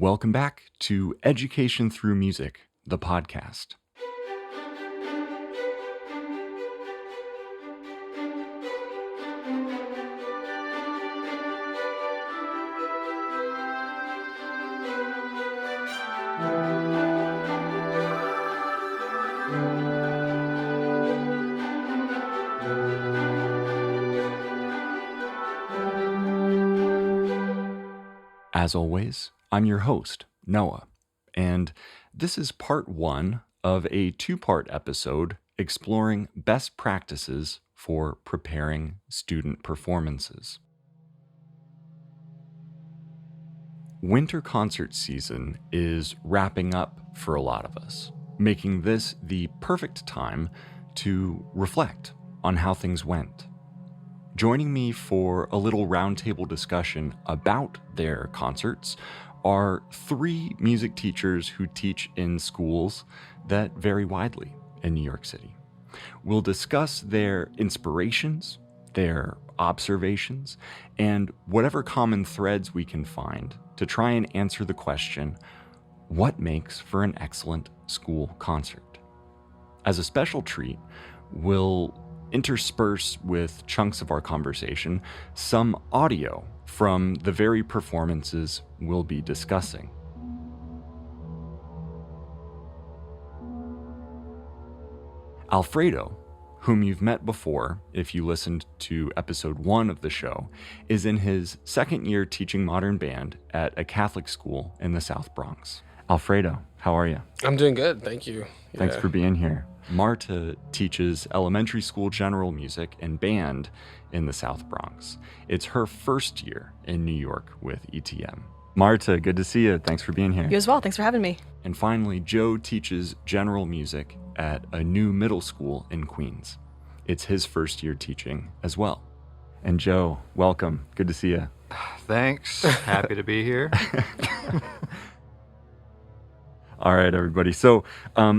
Welcome back to Education Through Music, the podcast. As always, I'm your host, Noah, and this is part one of a two-part episode exploring best practices for preparing student performances. Winter concert season is wrapping up for a lot of us, making this the perfect time to reflect on how things went. Joining me for a little roundtable discussion about their concerts are three music teachers who teach in schools that vary widely in New York City. We'll discuss their inspirations, their observations, and whatever common threads we can find to try and answer the question, what makes for an excellent school concert? As a special treat, we'll intersperse with chunks of our conversation some audio from the very performances we'll be discussing. Alfredo, whom you've met before if you listened to episode 1 of the show, is in his second year teaching modern band at a Catholic school in the South Bronx. Alfredo, how are you? I'm doing good, thank you. Thanks for being here. Marta teaches elementary school general music and band in the South Bronx. It's her first year in New York with ETM. Marta, good to see you. Thanks for being here. You as well. Thanks for having me. And finally, Joe teaches general music at a new middle school in Queens. It's his first year teaching as well. And Joe, welcome. Good to see you. Thanks. Happy to be here. All right, everybody. So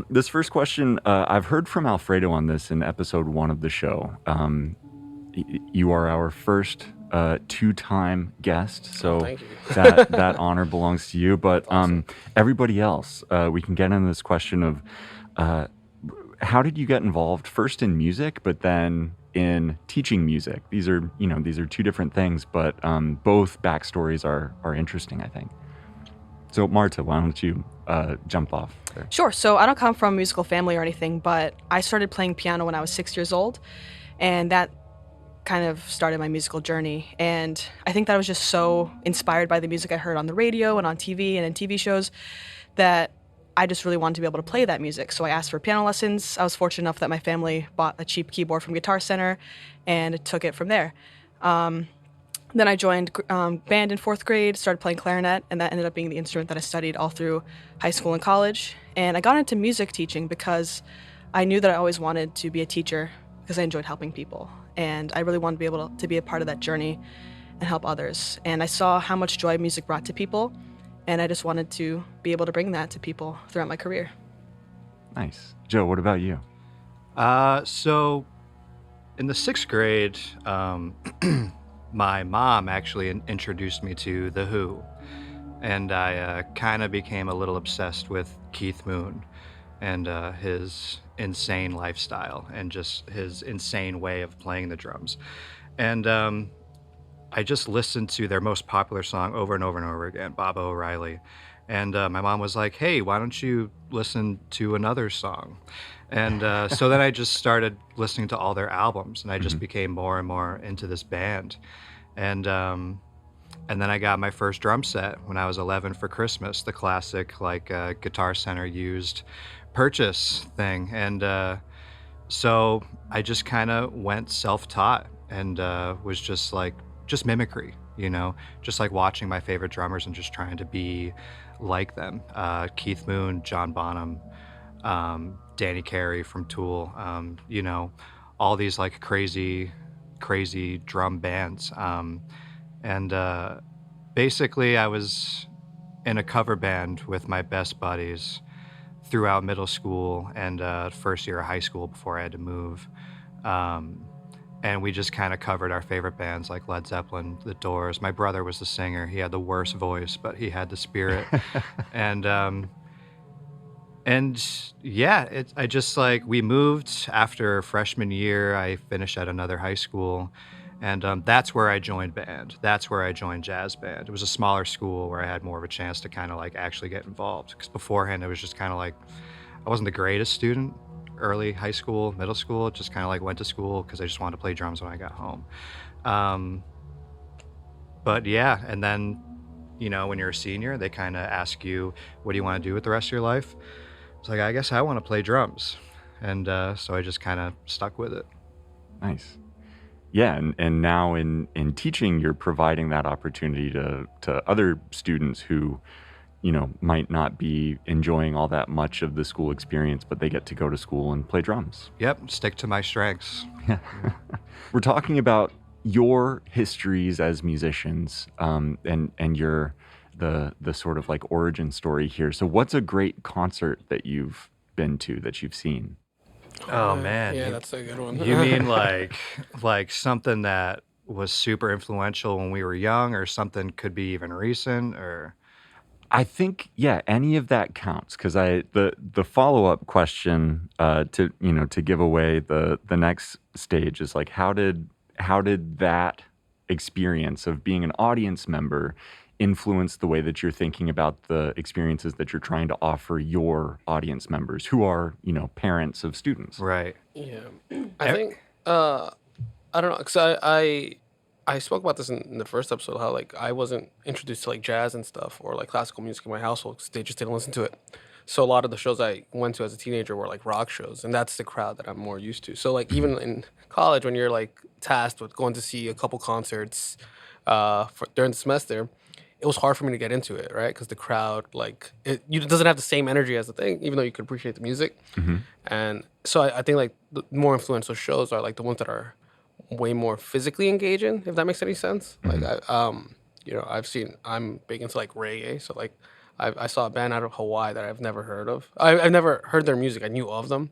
this first question, I've heard from Alfredo on this in episode 1 of the show. You are our first two-time guest, so thank you. that honor belongs to you. But Awesome. Everybody else, we can get into this question of how did you get involved first in music, but then in teaching music? These are two different things, but both backstories are interesting, I think. So Marta, why don't you jump off there? Sure. So I don't come from a musical family or anything, but I started playing piano when I was 6 years old, and that kind of started my musical journey. And I think that I was just so inspired by the music I heard on the radio and on TV and in TV shows that I just really wanted to be able to play that music. So I asked for piano lessons. I was fortunate enough that my family bought a cheap keyboard from Guitar Center and took it from there. Then I joined band in 4th grade, started playing clarinet, and that ended up being the instrument that I studied all through high school and college. And I got into music teaching because I knew that I always wanted to be a teacher because I enjoyed helping people. And I really wanted to be able to be a part of that journey and help others. And I saw how much joy music brought to people, and I just wanted to be able to bring that to people throughout my career. Nice. Joe, what about you? So in the 6th grade, my mom actually introduced me to The Who, and I kind of became a little obsessed with Keith Moon and his insane lifestyle and just his insane way of playing the drums. And I just listened to their most popular song over and over and over again, Baba O'Reilly. And my mom was like, hey, why don't you listen to another song? And so then I just started listening to all their albums, and I just became more and more into this band. And then I got my first drum set when I was 11 for Christmas, the classic Guitar Center used purchase thing. And so I just kind of went self-taught and was just mimicry, just like watching my favorite drummers and just trying to be like them. Keith Moon, John Bonham, Danny Carey from Tool, all these like crazy drum bands. Basically I was in a cover band with my best buddies throughout middle school and first year of high school before I had to move. and we just kind of covered our favorite bands like Led Zeppelin, The Doors. My brother was the singer. He had the worst voice, but he had the spirit. and and yeah, I just like we moved after freshman year. I finished at another high school, and that's where I joined band. That's where I joined jazz band. It was a smaller school where I had more of a chance to kind of like actually get involved. Because beforehand, it was just kind of like I wasn't the greatest student. Early high school, middle school, just kind of like went to school because I just wanted to play drums when I got home. But yeah, and then when you're a senior, they kind of ask you, what do you want to do with the rest of your life? It's like, I guess I want to play drums. And so I just kind of stuck with it. Nice. Yeah, and now in teaching, you're providing that opportunity to other students who, might not be enjoying all that much of the school experience, but they get to go to school and play drums. Yep, stick to my strengths. We're talking about your histories as musicians, and your the sort of like origin story here. So what's a great concert that you've been to, that you've seen? Oh man. Yeah, that's a good one. You mean like something that was super influential when we were young, or something could be even recent, or I think, yeah, any of that counts, because the follow-up question to give away the next stage is like, how did that experience of being an audience member influence the way that you're thinking about the experiences that you're trying to offer your audience members, who are parents of students? right? Yeah, I think I don't know, because I spoke about this in the first episode, how like I wasn't introduced to like jazz and stuff or like classical music in my household because they just didn't listen to it. So a lot of the shows I went to as a teenager were like rock shows, and that's the crowd that I'm more used to. So like even in college, when you're like tasked with going to see a couple concerts during the semester, it was hard for me to get into it, right? Because the crowd, like, it doesn't have the same energy as the thing, even though you could appreciate the music. And so I think like the more influential shows are like the ones that are way more physically engaging, if that makes any sense. Like I'm big into like reggae, so like I saw a band out of Hawaii that I've never heard of. I've never heard their music. I knew of them,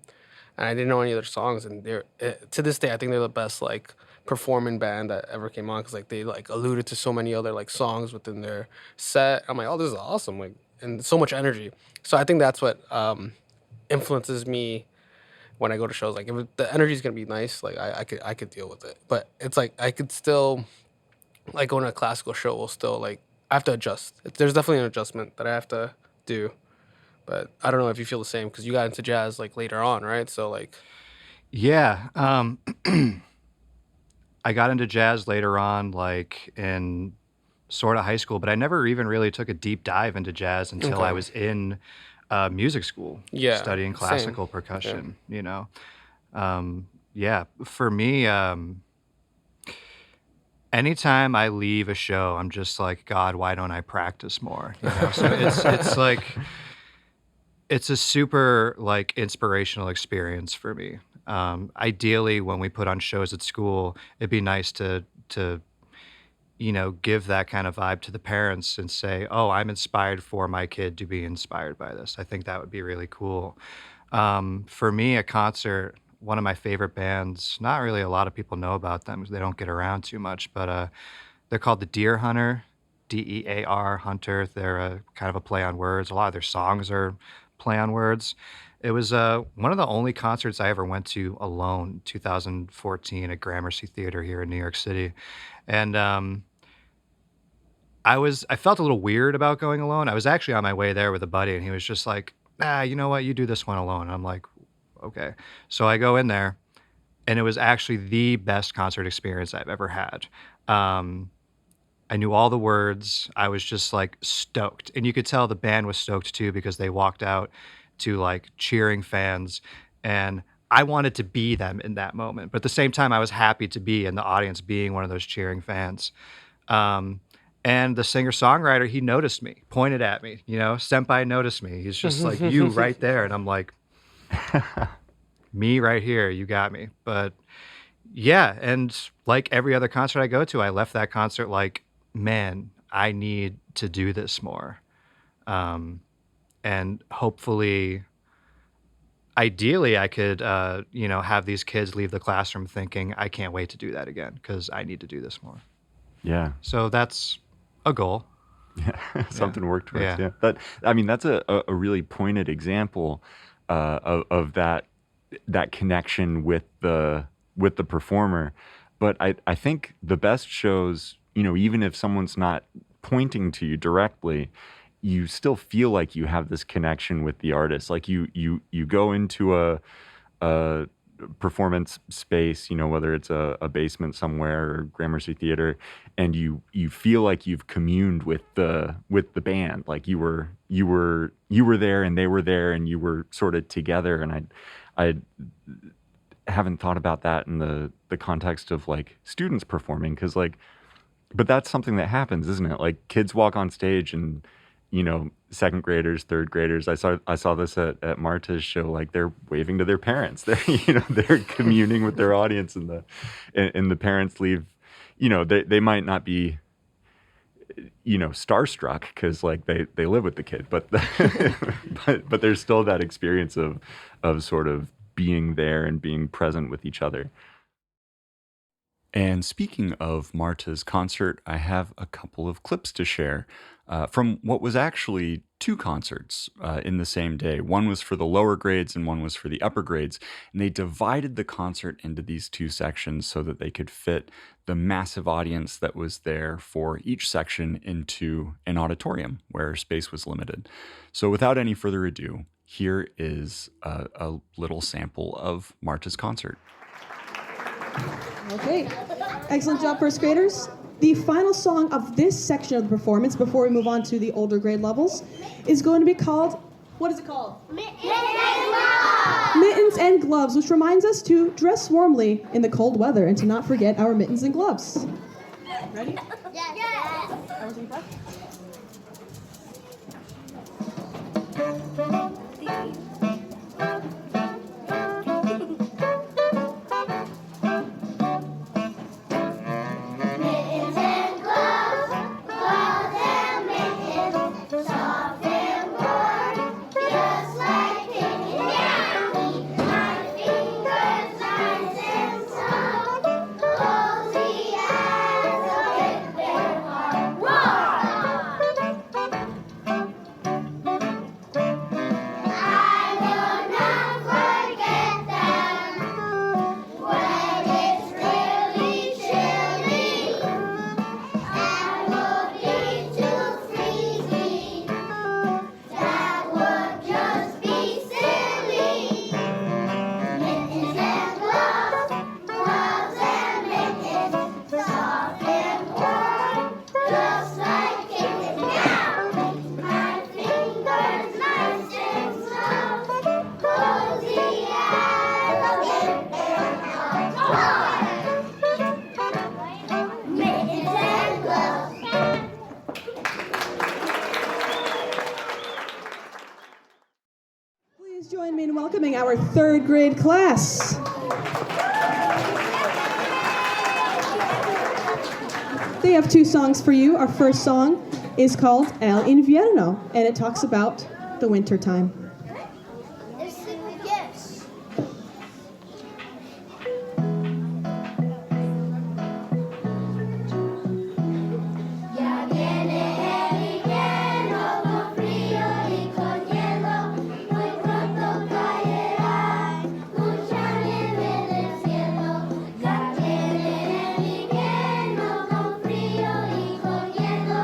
and I didn't know any of their songs. And they're to this day, I think they're the best like performing band that ever came on, because like they like alluded to so many other like songs within their set. I'm like, oh, this is awesome, like, and so much energy. So I think that's what influences me when I go to shows. Like if the energy is gonna be nice, like I could deal with it. But it's like I could still like going to a classical show will still like I have to adjust. There's definitely an adjustment that I have to do. But I don't know if you feel the same, because you got into jazz like later on, right? So like Yeah. I got into jazz later on, like in sort of high school, but I never even really took a deep dive into jazz until I Okay. was in music school, Yeah, studying same. classical Yeah. percussion. Yeah, for me, anytime I leave a show, I'm just like, God, why don't I practice more? So it's like it's a super like inspirational experience for me. Ideally, when we put on shows at school, it'd be nice to give that kind of vibe to the parents and say, "Oh, I'm inspired for my kid to be inspired by this." I think that would be really cool. For me, a concert, one of my favorite bands. Not really a lot of people know about them. They don't get around too much, but they're called the Deer Hunter, Dear Hunter. They're kind of a play on words. A lot of their songs are play on words. It was one of the only concerts I ever went to alone, 2014 at Gramercy Theater here in New York City. And I felt a little weird about going alone. I was actually on my way there with a buddy, and he was just like, you know what, you do this one alone. And I'm like, okay. So I go in there, and it was actually the best concert experience I've ever had. I knew all the words. I was just like stoked. And you could tell the band was stoked too, because they walked out to like cheering fans. And I wanted to be them in that moment. But at the same time, I was happy to be in the audience being one of those cheering fans. And the singer-songwriter, he noticed me, pointed at me, Senpai noticed me. He's just like, you right there. And I'm like, me right here, you got me. But yeah, and like every other concert I go to, I left that concert like, man, I need to do this more. And hopefully ideally, I could, have these kids leave the classroom thinking, I can't wait to do that again because I need to do this more. Yeah. So that's a goal. Yeah, something to work towards. Yeah. Yeah, that's a really pointed example of that connection with the performer. But I think the best shows, even if someone's not pointing to you directly, you still feel like you have this connection with the artist. Like you go into a performance space, whether it's a basement somewhere or Gramercy Theater, and you feel like you've communed with the band, like you were there and they were there and you were sort of together. And I haven't thought about that in the context of like students performing, because but that's something that happens, isn't it? Like kids walk on stage and second graders, third graders. I saw this at Marta's show. Like they're waving to their parents. They're communing with their audience, and the parents leave. They might not be starstruck because like they live with the kid, but but there's still that experience of sort of being there and being present with each other. And speaking of Marta's concert, I have a couple of clips to share from what was actually two concerts in the same day. One was for the lower grades and one was for the upper grades. And they divided the concert into these two sections so that they could fit the massive audience that was there for each section into an auditorium where space was limited. So without any further ado, here is a little sample of Marta's concert. Okay, excellent job, first graders. The final song of this section of the performance, before we move on to the older grade levels, is going to be called, what is it called? Mittens and Gloves! Mittens and Gloves, which reminds us to dress warmly in the cold weather and to not forget our mittens and gloves. Ready? Yes. Everything prep? Mittens and gloves, gloves and mittens, soft and warm, just like picking down. My fingers nice and soft, cozy as a big bear heart. I will not forget them when it's really chilly and would be too freezing. That would just be silly. Mittens and gloves, gloves and mittens, soft and warm, just like kittens. Now, my fingers nice and soft, cozy as a big bear heart. Mittens and gloves. Please join me in welcoming our third grade class. They have two songs for you. Our first song is called El Invierno, and it talks about the winter time. Yes. Ya viene el invierno con frío y con hielo, muy pronto caerá mucha nieve del cielo. Ya viene el invierno con frío y con hielo,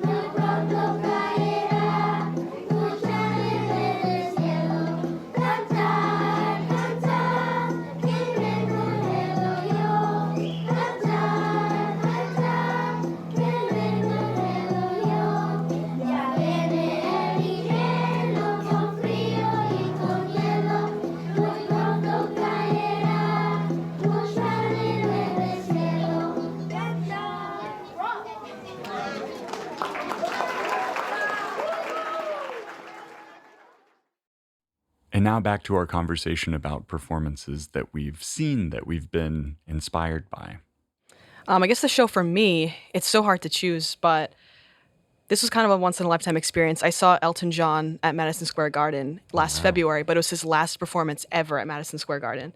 muy pronto caerá mucha nieve del cielo. Cantar, cantar, que me congelo yo. Cantar, cantar, que me congelo yo. Ya viene el invierno con frío y con hielo, muy pronto caerá mucha nieve del cielo. Cantar. And now back to our conversation about performances that we've seen, that we've been inspired by. I guess the show for me, it's so hard to choose, but This was kind of a once-in-a-lifetime experience. I saw Elton John at Madison Square Garden last February, but it was his last performance ever at Madison Square Garden.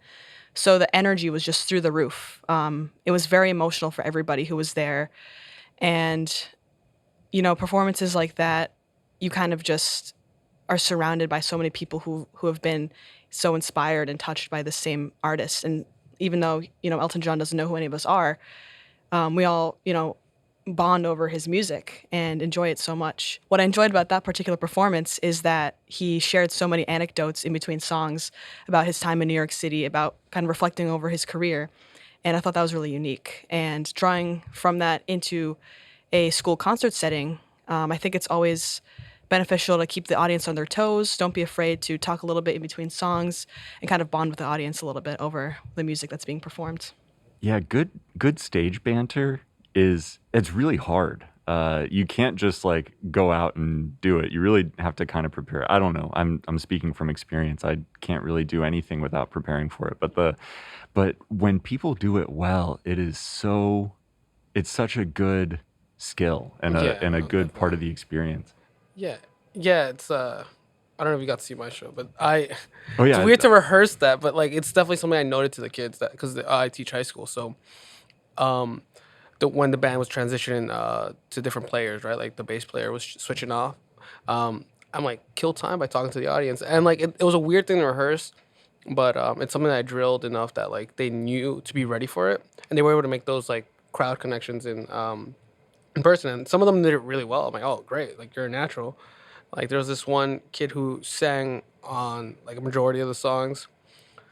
So the energy was just through the roof. It was very emotional for everybody who was there. And, performances like that, you kind of just are surrounded by so many people who have been so inspired and touched by the same artist. And even though, Elton John doesn't know who any of us are, we all, bond over his music and enjoy it so much. What I enjoyed about that particular performance is that he shared so many anecdotes in between songs about his time in New York City, about kind of reflecting over his career. And I thought that was really unique. And drawing from that into a school concert setting, I think it's always beneficial to keep the audience on their toes. Don't be afraid to talk a little bit in between songs and kind of bond with the audience a little bit over the music that's being performed. Yeah, good stage banter it's really hard. You can't just like go out and do it. You really have to kind of prepare. I don't know. I'm speaking from experience. I can't really do anything without preparing for it. But when people do it well, it's such a good skill and a good part of the experience. Yeah, it's I don't know if you got to see my show, but Oh yeah, it's weird to rehearse that, but like it's definitely something I noted to the kids that because I teach high school, so when the band was transitioning to different players, right? Like the bass player was switching off. I'm like kill time by talking to the audience, and like it was a weird thing to rehearse, but it's something that I drilled enough that like they knew to be ready for it, and they were able to make those like crowd connections in person. And some of them did it really well. I'm like, oh great, like you're a natural. Like there was this one kid who sang on like a majority of the songs.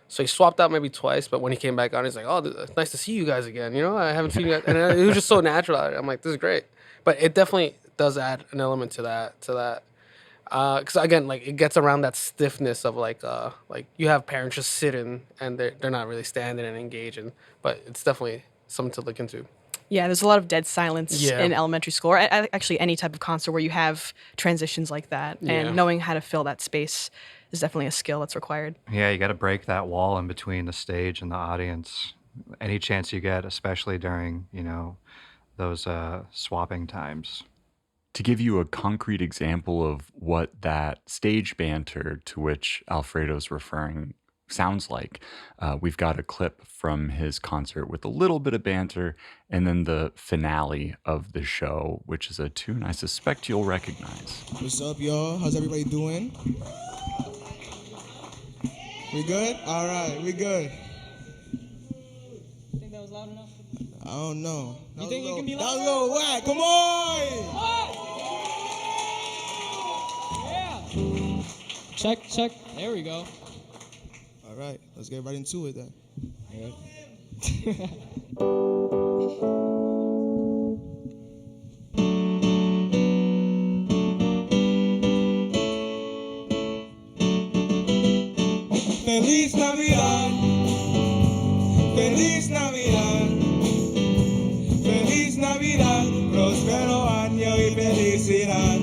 So he swapped out maybe twice, but when he came back on, he's like, "Oh, it's nice to see you guys again. I haven't seen you guys," and it was just so natural. I'm like, "This is great," but it definitely does add an element to that. Because again, like it gets around that stiffness of like you have parents just sitting and they're not really standing and engaging, but it's definitely something to look into. Yeah, there's a lot of dead silence Yeah. in elementary school, or actually any type of concert where you have transitions like that, Yeah. and knowing how to fill that space is definitely a skill that's required. Yeah, you got to break that wall in between the stage and the audience any chance you get, especially during, those swapping times. To give you a concrete example of what that stage banter to which Alfredo's referring sounds like, we've got a clip from his concert with a little bit of banter and then the finale of the show, which is a tune I suspect you'll recognize. What's up, y'all? How's everybody doing? We good? All right, we good. Think that was loud enough? I don't know. You think it can be That was a louder? little whack. Come on! Yeah. Check. There we go. All right, let's get right into it then. Feliz Navidad, Feliz Navidad, Feliz Navidad, próspero año y felicidad.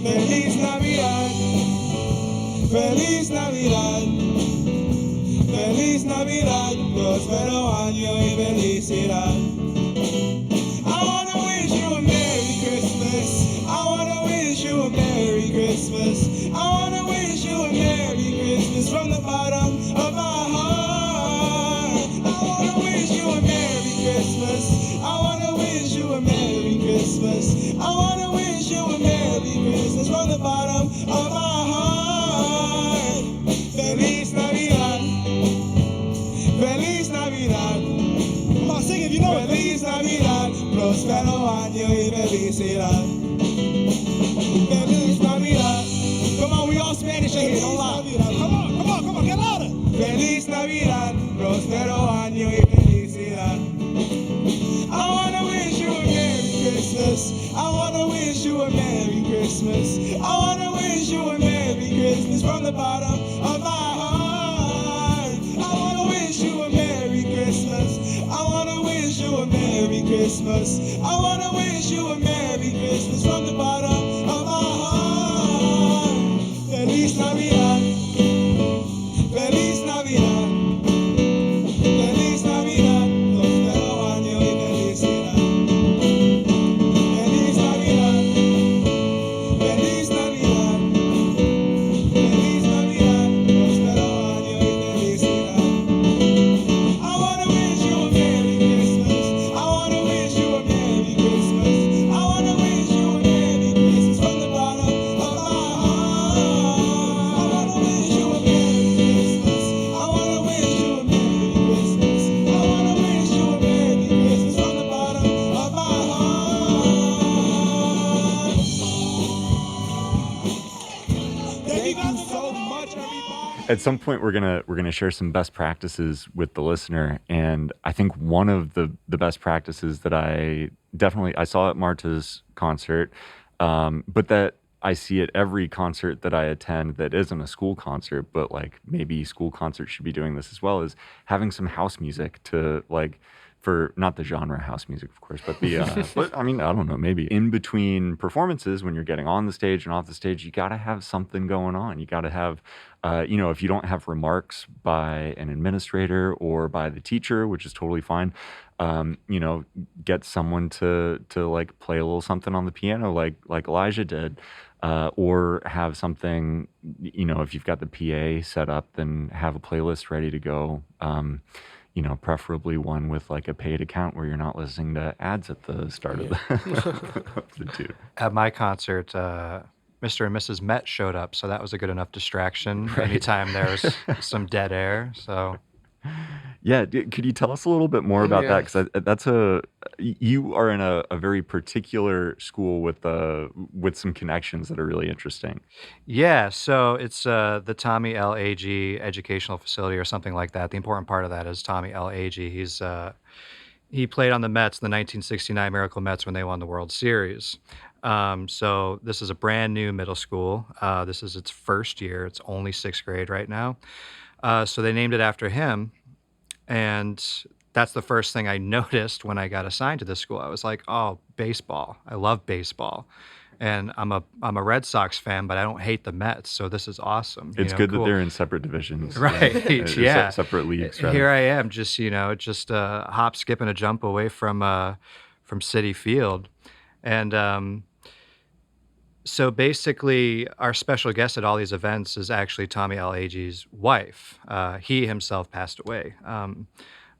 Feliz Navidad, Feliz Navidad, Feliz Navidad, próspero año y felicidad. I wanna wish you a Merry Christmas. I wanna wish you a Merry Christmas. I wanna wish you a Merry Christmas from the bottom of my heart. I wanna wish you a Merry Christmas. I wanna wish you a Merry Christmas. I wanna wish you a Merry Christmas from the bottom of my heart. Feliz Navidad. Feliz Navidad. Come on, sing it if you know it. Feliz Navidad, próspero año y felicidad. Feliz Navidad. Come on, we all Spanish in here, don't lie. Come on, get louder. Feliz Navidad, próspero año y felicidad. I wanna wish you a Merry Christmas. I wanna wish you a Merry Christmas. I wanna wish you a Merry Christmas from the bottom of my heart. I wanna wish you a Merry Christmas. I wanna wish you a Merry Christmas. I wanna wish you a Merry Christmas from the bottom of my heart. Feliz Navidad. Feliz Navidad. Feliz Navidad. Próspero año y felicidad. Feliz Navidad. At some point we're gonna share some best practices with the listener, and I think one of the best practices that I saw at Marta's concert, but that I see at every concert that I attend that isn't a school concert, but like maybe school concerts should be doing this as well, is having some house music to like, for not the genre house music, of course, but the but I mean, I don't know, maybe in between performances when you're getting on the stage and off the stage, you got to have something going on. You got to have, if you don't have remarks by an administrator or by the teacher, which is totally fine, get someone to like play a little something on the piano, like Elijah did. Or have something, if you've got the PA set up, then have a playlist ready to go. Preferably one with like a paid account where you're not listening to ads at the start of the tune. At my concert, Mr. and Mrs. Met showed up, so that was a good enough distraction. Anytime there was some dead air, so. Yeah, could you tell us a little bit more about Yeah. that? Because you are in a very particular school with some connections that are really interesting. Yeah, so it's the Tommy L. Agee Educational Facility or something like that. The important part of that is Tommy L. Agee. He played on the Mets, the 1969 Miracle Mets, when they won the World Series. So this is a brand new middle school. This is its first year. It's only sixth grade right now. So they named it after him. And that's the first thing I noticed when I got assigned to this school. I was like, oh, baseball. I love baseball. And I'm a Red Sox fan, but I don't hate the Mets, so this is awesome. It's good cool. that they're in separate divisions. Right, yeah. Separate leagues, rather. Here I am, just a hop, skip, and a jump away from Citi Field. And so basically, our special guest at all these events is actually Tommy L. Agee's wife. He himself passed away,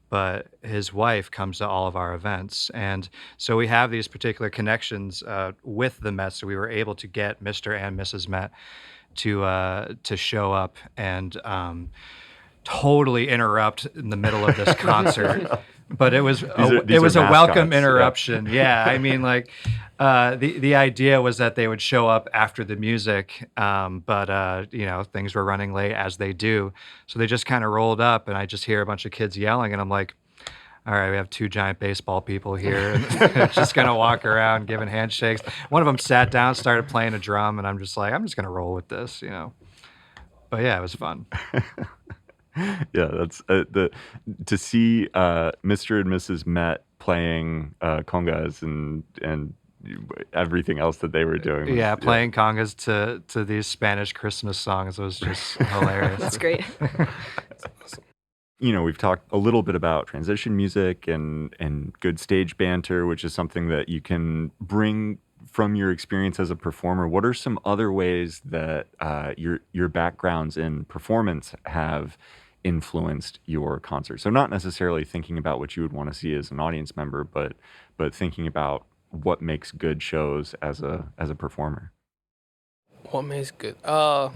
but his wife comes to all of our events. And so we have these particular connections with the Mets. So we were able to get Mr. and Mrs. Met to show up and totally interrupt in the middle of this concert. But it was These a are welcome mascots, yeah. interruption. Yeah, I mean, like the idea was that they would show up after the music, but things were running late as they do, so they just kind of rolled up, and I just hear a bunch of kids yelling, and I'm like, all right, we have two giant baseball people here, and just gonna walk around giving handshakes. One of them sat down, started playing a drum, and I'm just like, I'm just gonna roll with this, But yeah, it was fun. Yeah, that's to see Mr. and Mrs. Met playing congas and everything else that they were doing. Yeah, playing congas to these Spanish Christmas songs was just hilarious. That's great. We've talked a little bit about transition music and good stage banter, which is something that you can bring from your experience as a performer. What are some other ways that your backgrounds in performance have influenced your concert? So not necessarily thinking about what you would want to see as an audience member, but thinking about what makes good shows as a performer. What makes good? I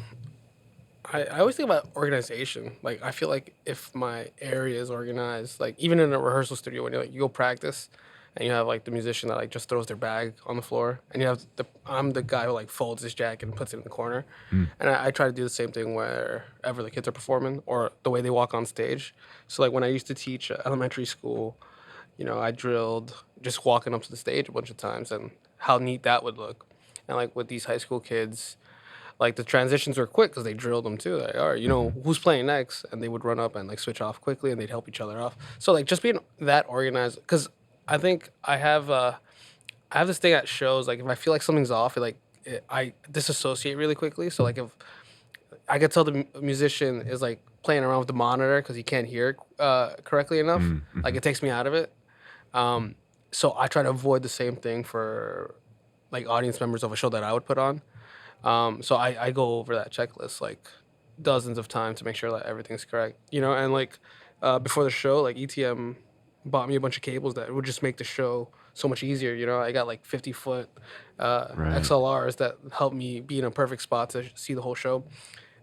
always think about organization. Like, I feel like if my area is organized, like even in a rehearsal studio, when you go practice, and you have like the musician that like just throws their bag on the floor, and you have I'm the guy who like folds his jacket and puts it in the corner, and I try to do the same thing wherever the kids are performing or the way they walk on stage. So like when I used to teach elementary school, I drilled just walking up to the stage a bunch of times and how neat that would look, and like with these high school kids, like the transitions were quick because they drilled them too. Like, all right, who's playing next, and they would run up and like switch off quickly, and they'd help each other off. So like just being that organized, because I think I have this thing at shows, like if I feel like something's off, I disassociate really quickly. So like if I could tell the musician is like playing around with the monitor because he can't hear it correctly enough, like it takes me out of it. So I try to avoid the same thing for like audience members of a show that I would put on. So I go over that checklist like dozens of times to make sure that everything's correct, and like before the show, like ETM bought me a bunch of cables that would just make the show so much easier. I got like 50-foot XLRs that help me be in a perfect spot to see the whole show.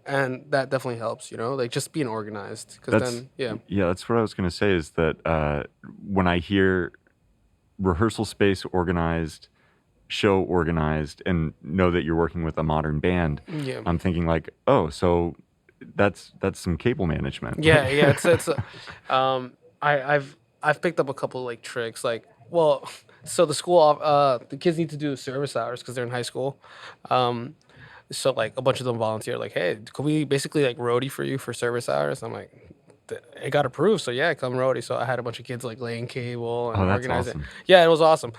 And that definitely helps, like just being organized. Because then, Yeah, that's what I was going to say is that when I hear rehearsal space organized, show organized, and know that you're working with a modern band, Yeah. I'm thinking like, oh, so that's some cable management. Yeah, yeah. I've picked up a couple like tricks. Like, well, so the kids need to do service hours because they're in high school. Um, so like a bunch of them volunteer. Like, hey, could we basically like roadie for you for service hours? I'm like, it got approved, so yeah, come roadie. So I had a bunch of kids like laying cable and Oh, that's organizing. awesome. Yeah, it was awesome.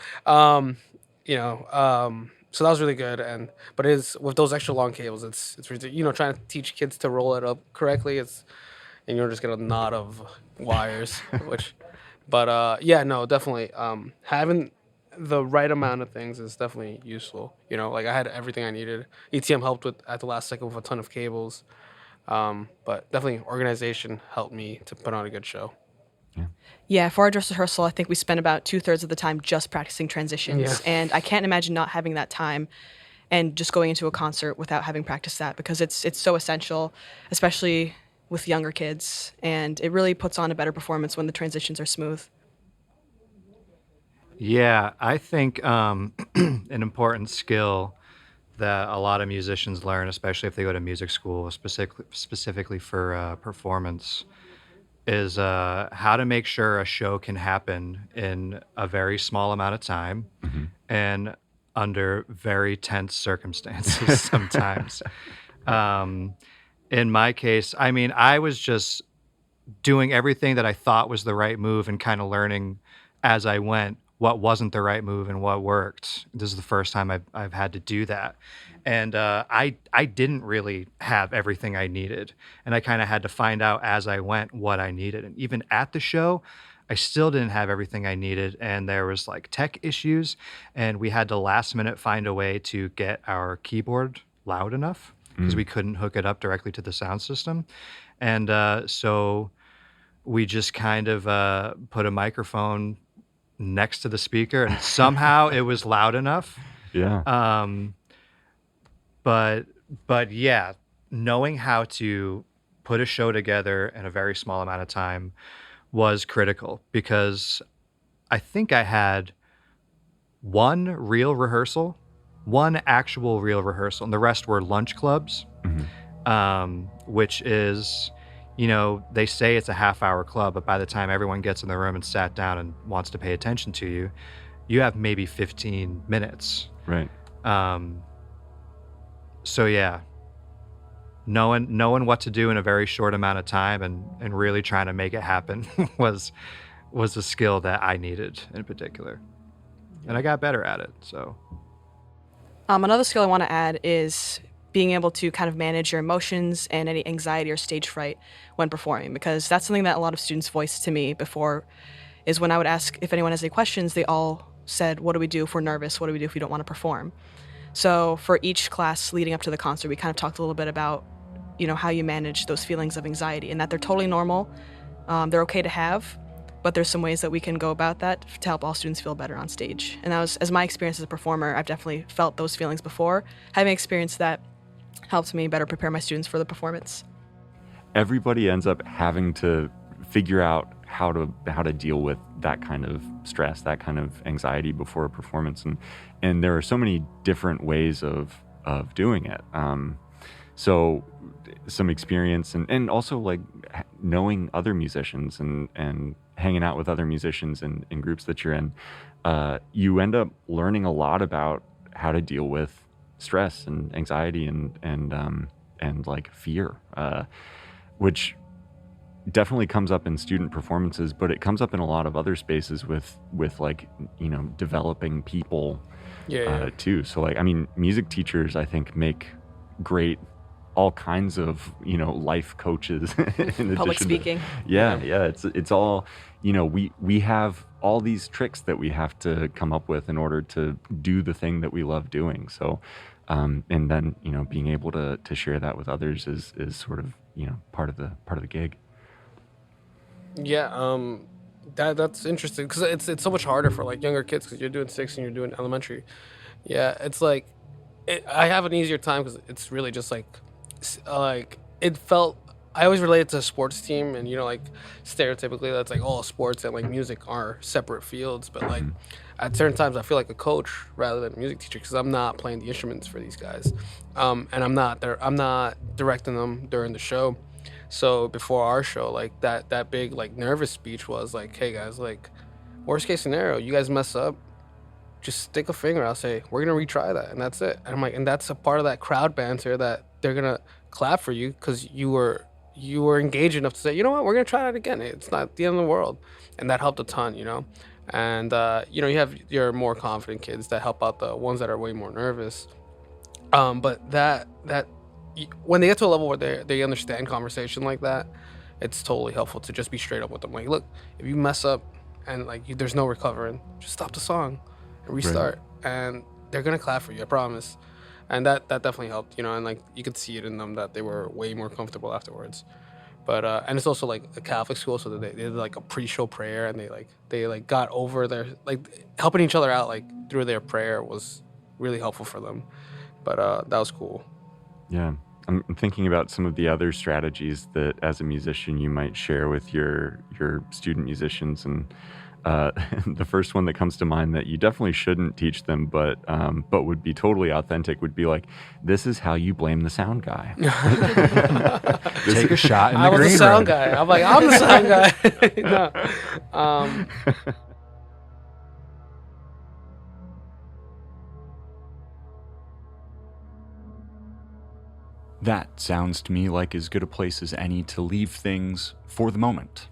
So that was really good. But it's with those extra long cables, it's trying to teach kids to roll it up correctly. And you're just getting a knot of wires, yeah, no, definitely. Having the right amount of things is definitely useful. Like I had everything I needed. ETM helped with at the last second with a ton of cables. But definitely organization helped me to put on a good show. Yeah, for our dress rehearsal, I think we spent about 2/3 of the time just practicing transitions. Yeah. And I can't imagine not having that time and just going into a concert without having practiced that, because it's so essential, especially with younger kids. And it really puts on a better performance when the transitions are smooth. Yeah, I think an important skill that a lot of musicians learn, especially if they go to music school, specifically for performance, is how to make sure a show can happen in a very small amount of time and under very tense circumstances sometimes. In my case, I mean, I was just doing everything that I thought was the right move and kind of learning as I went what wasn't the right move and what worked. This is the first time I've had to do that. And I didn't really have everything I needed. And I kind of had to find out as I went what I needed. And even at the show, I still didn't have everything I needed. And there was like tech issues. And we had to last minute find a way to get our keyboard loud enough because we couldn't hook it up directly to the sound system. And so we just kind of put a microphone next to the speaker, and somehow it was loud enough. Yeah. But yeah, knowing how to put a show together in a very small amount of time was critical, because I think I had one actual real rehearsal, and the rest were lunch clubs, which is, they say it's a half-hour club, but by the time everyone gets in the room and sat down and wants to pay attention to you, you have maybe 15 minutes. Right. So yeah, knowing what to do in a very short amount of time and really trying to make it happen was a skill that I needed in particular. And I got better at it, so. Another skill I want to add is being able to kind of manage your emotions and any anxiety or stage fright when performing, because that's something that a lot of students voiced to me before, is when I would ask if anyone has any questions, they all said, what do we do if we're nervous? What do we do if we don't want to perform? So for each class leading up to the concert, we kind of talked a little bit about, how you manage those feelings of anxiety, and that they're totally normal. They're okay to have, but there's some ways that we can go about that to help all students feel better on stage. And that was, as my experience as a performer, I've definitely felt those feelings before. Having experienced that helped me better prepare my students for the performance. Everybody ends up having to figure out how to deal with that kind of stress, that kind of anxiety before a performance, and there are so many different ways of doing it. So some experience and also like knowing other musicians and hanging out with other musicians in groups that you're in, you end up learning a lot about how to deal with stress and anxiety and like fear, which definitely comes up in student performances, but it comes up in a lot of other spaces with like, developing people too. So like, I mean, music teachers, I think, make great all kinds of, life coaches. In Public speaking. Yeah. It's all, we have all these tricks that we have to come up with in order to do the thing that we love doing. So, and then, being able to share that with others is sort of, part of the gig. Yeah, that's interesting because it's so much harder for like younger kids because you're doing 6 and you're doing elementary. Yeah, it's like I have an easier time because it's really just like it felt. I always relate it to a sports team, and like stereotypically that's like all sports and like music are separate fields, but like at certain times I feel like a coach rather than a music teacher because I'm not playing the instruments for these guys, and I'm not directing them during the show. So before our show, like that big like nervous speech was like, hey guys, like worst case scenario, you guys mess up, just stick a finger. I'll say we're gonna retry that, and that's it. And I'm like, and that's a part of that crowd banter that they're gonna clap for you because you were engaged enough to say, you know what, we're gonna try that again. It's not the end of the world, and that helped a ton, you know. And you know, you have your more confident kids that help out the ones that are way more nervous. But when they get to a level where they understand conversation like that, it's totally helpful to just be straight up with them. Like, look, if you mess up and like there's no recovering, just stop the song and restart, and they're gonna clap for you, I promise. And that definitely helped, you know. And like you could see it in them that they were way more comfortable afterwards. But and it's also like a Catholic school, so they did like a pre-show prayer, and they got over their like helping each other out like through their prayer was really helpful for them. But that was cool. Yeah. I'm thinking about some of the other strategies that as a musician you might share with your student musicians, and the first one that comes to mind that you definitely shouldn't teach them, but would be totally authentic would be like, this is how you blame the sound guy. Take a shot in the I was green the sound room. guy. I'm like, I'm the sound guy. No. That sounds to me like as good a place as any to leave things for the moment.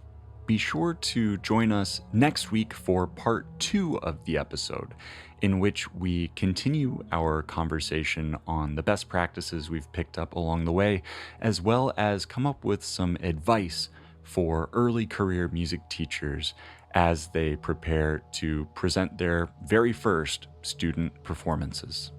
Be sure to join us next week for part 2 of the episode, in which we continue our conversation on the best practices we've picked up along the way, as well as come up with some advice for early career music teachers as they prepare to present their very first student performances.